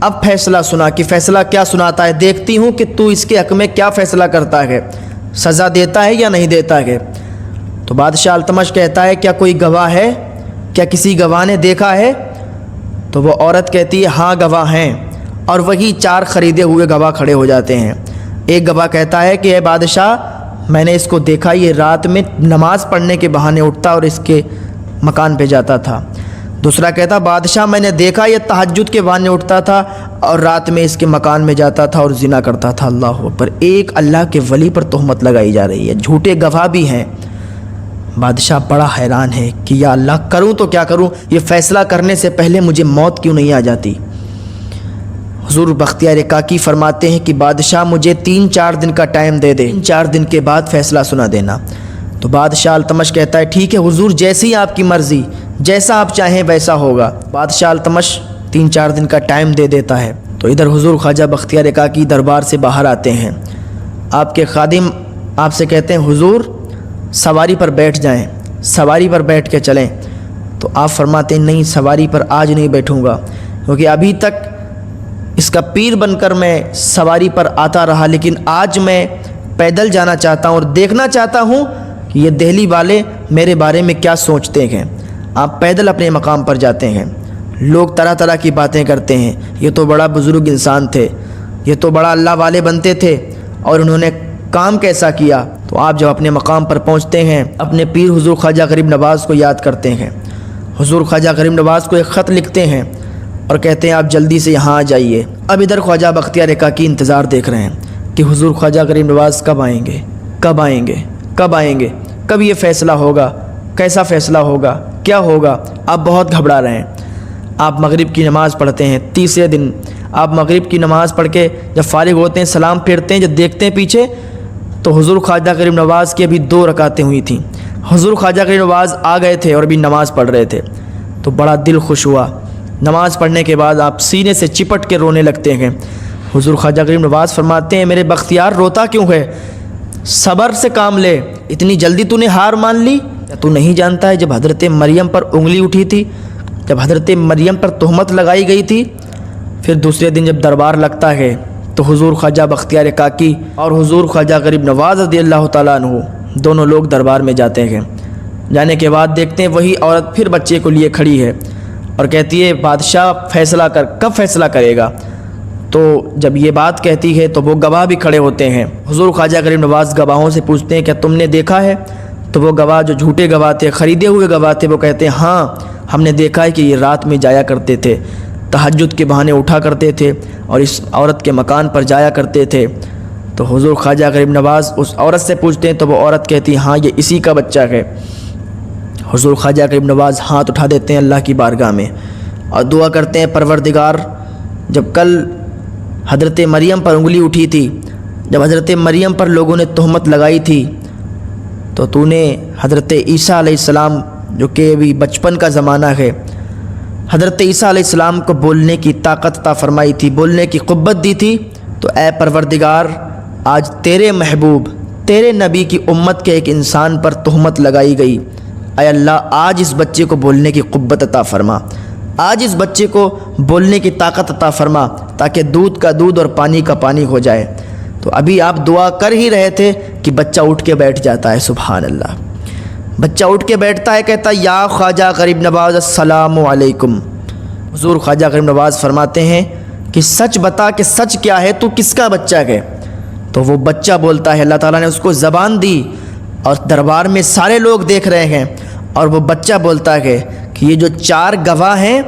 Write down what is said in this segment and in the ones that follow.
اب فیصلہ سنا کہ فیصلہ کیا سناتا ہے، دیکھتی ہوں کہ تو اس کے حق میں کیا فیصلہ کرتا ہے، سزا دیتا ہے یا نہیں دیتا ہے۔ تو بادشاہ التمش کہتا ہے کیا کوئی گواہ ہے، کیا کسی گواہ نے دیکھا ہے؟ تو وہ عورت کہتی ہے ہاں گواہ ہیں، اور وہی 4 خریدے ہوئے گواہ کھڑے ہو جاتے ہیں۔ ایک گواہ کہتا ہے کہ اے بادشاہ میں نے اس کو دیکھا، یہ رات میں نماز پڑھنے کے بہانے اٹھتا اور اس کے مکان پہ جاتا تھا۔ دوسرا کہتا بادشاہ میں نے دیکھا یہ تہجد کے بہانے اٹھتا تھا اور رات میں اس کے مکان میں جاتا تھا اور زنا کرتا تھا۔ اللہ اکبر، ایک اللہ کے ولی پر تہمت لگائی جا رہی ہے، جھوٹے گواہ بھی ہیں۔ بادشاہ بڑا حیران ہے کہ یا اللہ کروں تو کیا کروں، یہ فیصلہ کرنے سے پہلے مجھے موت کیوں نہیں آ جاتی۔ حضور بختیار کاکی فرماتے ہیں کہ بادشاہ مجھے 3-4 دن کا ٹائم دے دے، 4 دن کے بعد فیصلہ سنا دینا۔ تو بادشاہ التمش کہتا ہے ٹھیک ہے حضور، جیسی آپ کی مرضی، جیسا آپ چاہیں ویسا ہوگا۔ بادشاہ التمش 3-4 دن کا ٹائم دے دیتا ہے۔ تو ادھر حضور خواجہ بختیار کاکی دربار سے باہر آتے ہیں۔ آپ کے خادم آپ سے کہتے ہیں حضور سواری پر بیٹھ جائیں، سواری پر بیٹھ کے چلیں۔ تو آپ فرماتے ہیں نہیں، سواری پر آج نہیں بیٹھوں گا، کیونکہ ابھی تک اس کا پیر بن کر میں سواری پر آتا رہا، لیکن آج میں پیدل جانا چاہتا ہوں اور دیکھنا چاہتا ہوں کہ یہ دہلی والے میرے بارے میں کیا سوچتے ہیں۔ آپ پیدل اپنے مقام پر جاتے ہیں، لوگ طرح طرح کی باتیں کرتے ہیں، یہ تو بڑا بزرگ انسان تھے، یہ تو بڑا اللہ والے بنتے تھے اور انہوں نے کام کیسا کیا۔ تو آپ جب اپنے مقام پر پہنچتے ہیں اپنے پیر حضور خواجہ غریب نواز کو یاد کرتے ہیں، حضور خواجہ غریب نواز کو ایک خط لکھتے ہیں اور کہتے ہیں آپ جلدی سے یہاں آ جائیے۔ اب ادھر خواجہ بختیار کاکی انتظار دیکھ رہے ہیں کہ حضور خواجہ غریب نواز کب آئیں گے، کب آئیں گے، کب آئیں گے، کب یہ فیصلہ ہوگا، کیسا فیصلہ ہوگا، کیا ہوگا۔ آپ بہت گھبرا رہے ہیں۔ آپ مغرب کی نماز پڑھتے ہیں، تیسرے دن آپ مغرب کی نماز پڑھ کے جب فارغ ہوتے ہیں، سلام پھیرتے ہیں، جب دیکھتے ہیں پیچھے تو حضور خواجہ غریب نواز کی ابھی 2 رکعتیں ہوئی تھیں۔ حضور خواجہ غریب نواز آ گئے تھے اور ابھی نماز پڑھ رہے تھے، تو بڑا دل خوش ہوا۔ نماز پڑھنے کے بعد آپ سینے سے چپٹ کے رونے لگتے ہیں۔ حضور خواجہ غریب نواز فرماتے ہیں میرے بختیار روتا کیوں ہے، صبر سے کام لے، اتنی جلدی تو نے ہار مان لی؟ تو نہیں جانتا ہے جب حضرت مریم پر انگلی اٹھی تھی، جب حضرت مریم پر تہمت لگائی گئی تھی، پھر دوسرے دن جب دربار لگتا ہے تو حضور خواجہ بختیار کاکی اور حضور خواجہ غریب نواز رضی اللہ تعالیٰ عنہ دونوں لوگ دربار میں جاتے ہیں۔ جانے کے بعد دیکھتے ہیں وہی عورت پھر بچے کو لیے کھڑی ہے اور کہتی ہے بادشاہ فیصلہ کب فیصلہ کرے گا؟ تو جب یہ بات کہتی ہے تو وہ گواہ بھی کھڑے ہوتے ہیں۔ حضور خواجہ غریب نواز گواہوں سے پوچھتے ہیں کیا تم نے دیکھا ہے؟ تو وہ گواہ جو جھوٹے گواہ تھے، خریدے ہوئے گواہ تھے، وہ کہتے ہیں ہاں ہم نے دیکھا ہے کہ یہ رات میں جایا کرتے تھے، تہجد کے بہانے اٹھا کرتے تھے اور اس عورت کے مکان پر جایا کرتے تھے۔ تو حضور خواجہ غریب نواز اس عورت سے پوچھتے ہیں تو وہ عورت کہتی ہے ہاں یہ اسی کا بچہ ہے۔ حضور خواجہ غریب نواز ہاتھ اٹھا دیتے ہیں اللہ کی بارگاہ میں اور دعا کرتے ہیں پروردگار، جب کل حضرت مریم پر انگلی اٹھی تھی، جب حضرت مریم پر لوگوں نے تہمت لگائی تھی، تو تو نے حضرت عیسیٰ علیہ السلام جو کہ ابھی بچپن کا زمانہ ہے، حضرت عیسیٰ علیہ السلام کو بولنے کی طاقت عطا فرمائی تھی، بولنے کی قوت دی تھی، تو اے پروردگار آج تیرے محبوب تیرے نبی کی امت کے ایک انسان پر تہمت لگائی گئی، اے اللہ آج اس بچے کو بولنے کی قوت عطا فرما، آج اس بچے کو بولنے کی طاقت عطا فرما تاکہ دودھ کا دودھ اور پانی کا پانی ہو جائے۔ تو ابھی آپ دعا کر ہی رہے تھے کہ بچہ اٹھ کے بیٹھ جاتا ہے، سبحان اللہ، بچہ اٹھ کے بیٹھتا ہے، کہتا ہے یا خواجہ غریب نواز السلام علیکم۔ حضور خواجہ غریب نواز فرماتے ہیں کہ سچ بتا کہ سچ کیا ہے، تو کس کا بچہ ہے؟ تو وہ بچہ بولتا ہے، اللہ تعالیٰ نے اس کو زبان دی اور دربار میں سارے لوگ دیکھ رہے ہیں، اور وہ بچہ بولتا ہے کہ یہ جو 4 گواہ ہیں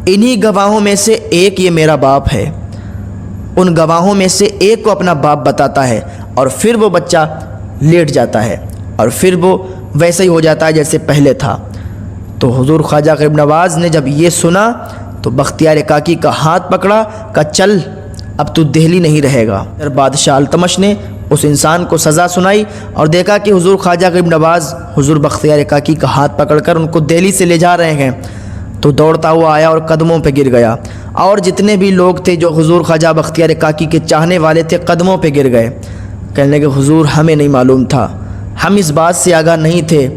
انہی گواہوں میں سے ایک یہ میرا باپ ہے۔ ان گواہوں میں سے ایک کو اپنا باپ بتاتا ہے اور پھر وہ بچہ لیٹ جاتا ہے اور پھر وہ ویسے ہی ہو جاتا ہے جیسے پہلے تھا۔ تو حضور خواجہ غریب نواز نے جب یہ سنا تو بختیار کاکی کا ہاتھ پکڑا، کہا چل اب تو دہلی نہیں رہے گا۔ پھر بادشاہ التمش نے اس انسان کو سزا سنائی اور دیکھا کہ حضور خواجہ غریب نواز حضور بختیار کاکی کا ہاتھ پکڑ کر ان کو دہلی سے لے جا رہے ہیں، تو دوڑتا ہوا آیا اور قدموں پہ گر گیا، اور جتنے بھی لوگ تھے جو حضور خواجہ بختیار کاکی کے چاہنے والے تھے قدموں پہ گر گئے، کہنے لگے حضور ہمیں نہیں معلوم تھا، ہم اس بات سے آگاہ نہیں تھے،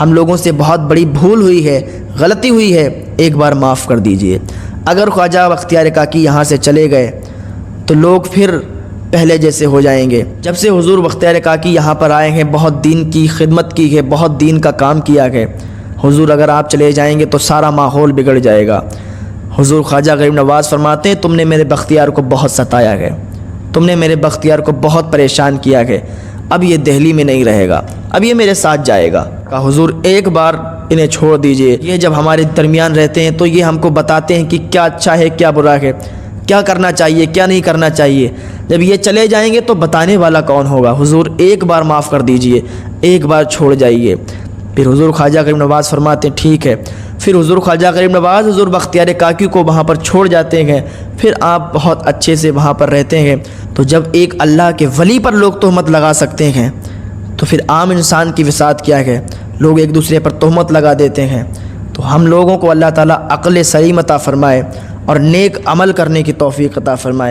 ہم لوگوں سے بہت بڑی بھول ہوئی ہے، غلطی ہوئی ہے، ایک بار معاف کر دیجئے۔ اگر خواجہ بختیار کاکی یہاں سے چلے گئے تو لوگ پھر پہلے جیسے ہو جائیں گے۔ جب سے حضور بختیار کاکی یہاں پر آئے ہیں بہت دین کی خدمت کی ہے، بہت دین کا کام کیا ہے۔ حضور اگر آپ چلے جائیں گے تو سارا ماحول بگڑ جائے گا۔ حضور خواجہ غریب نواز فرماتے ہیں تم نے میرے بختیار کو بہت ستایا ہے، تم نے میرے بختیار کو بہت پریشان کیا ہے، اب یہ دہلی میں نہیں رہے گا، اب یہ میرے ساتھ جائے گا۔ کہا حضور ایک بار انہیں چھوڑ دیجئے، یہ جب ہمارے درمیان رہتے ہیں تو یہ ہم کو بتاتے ہیں کہ کیا اچھا ہے کیا برا ہے، کیا کرنا چاہیے کیا نہیں کرنا چاہیے۔ جب یہ چلے جائیں گے تو بتانے والا کون ہوگا؟ حضور ایک بار معاف کر دیجئے، ایک بار چھوڑ جائیے۔ پھر حضور خواجہ غریب نواز فرماتے ہیں ٹھیک ہے۔ پھر حضور خواجہ غریب نواز حضور بختیار کاکی کو وہاں پر چھوڑ جاتے ہیں، پھر آپ بہت اچھے سے وہاں پر رہتے ہیں۔ تو جب ایک اللہ کے ولی پر لوگ تہمت لگا سکتے ہیں تو پھر عام انسان کی وسعت کیا ہے؟ لوگ ایک دوسرے پر تہمت لگا دیتے ہیں۔ تو ہم لوگوں کو اللہ تعالیٰ عقل سلیم عطا فرمائے اور نیک عمل کرنے کی توفیق عطا فرمائے۔